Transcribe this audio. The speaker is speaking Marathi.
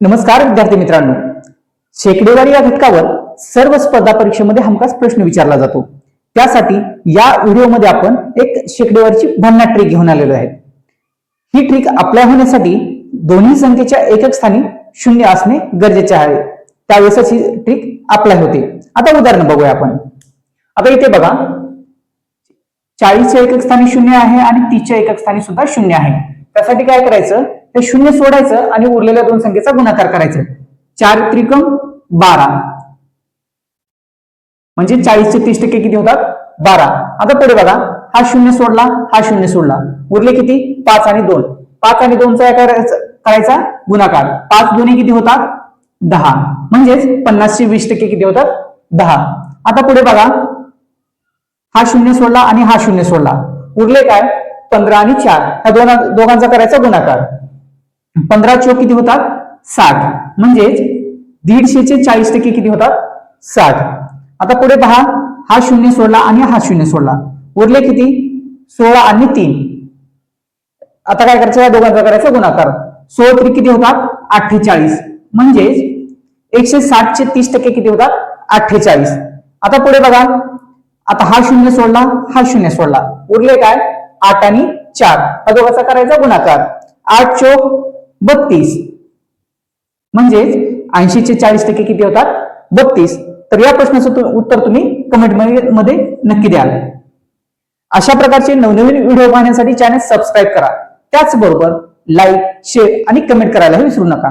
नमस्कार विद्यार्थी मित्रांनो, शेकडेवारी या घटकावर सर्व स्पर्धा परीक्षेमध्ये हमखास प्रश्न विचारला जातो। त्यासाठी या व्हिडिओमध्ये आपण एक शेकडेवारीची भन्नाट ट्रिक घेऊन आलेलो आहे। ही ट्रिक अप्लाय होण्यासाठी दोन्ही संख्येच्या एकक स्थानी शून्य असणे गरजेचे आहे, त्यावेळेस ही ट्रिक अप्लाय होते। आता उदाहरण बघूया आपण। आता इथे बघा, 40 च्या एकक स्थानी शून्य आहे आणि 30 च्या एकक स्थानी सुद्धा शून्य आहे। त्यासाठी काय करायचं, ते शून्य सोडायचं आणि उरलेल्या दोन संख्येचा गुणाकार करायचा। 4 त्रिकम 12 म्हणजे 40 चे 30% किती होतात, 12। आता पुढे बघा, हा शून्य सोडला, हा शून्य सोडला, उरले किती, 5 आणि 2। 5 आणि 2 चा करायचा गुणाकार, 5 दुने किती होतात, 10 म्हणजेच 50 चे 20% किती होतात, 10। आता पुढे बघा, हा शून्य सोडला आणि हा शून्य सोडला, उरले काय, 15 आणि 4, ह्या दोघांचा करायचा गुणाकार। 15 चोक किती होतात, 60 म्हणजेच 150 चे 40% किती होतात, 60। आता पुढे पहा, हा शून्य सोडला आणि हा शून्य सोडला, उरले किती, 16 आणि 3। आता काय करायचं, या दोघांचा करायचा गुणाकार। 16 त्रिक किती होतात, 48 म्हणजेच 160 चे 30% किती होतात, 48। आता पुढे बघा, आता हा शून्य सोडला, हा शून्य सोडला, उरले काय, 8 आणि 4, या दोघांचा करायचा गुणाकार। 8 चोक 32 म्हणजेच 80 चे 40% किती होतात, 32। तर या प्रश्नाचं उत्तर तुम्ही कमेंट मध्ये नक्की द्याल। अशा प्रकारचे नवनवीन व्हिडिओ पाहण्यासाठी चॅनल सबस्क्राईब करा, त्याचबरोबर लाईक, शेअर आणि कमेंट करायला विसरू नका।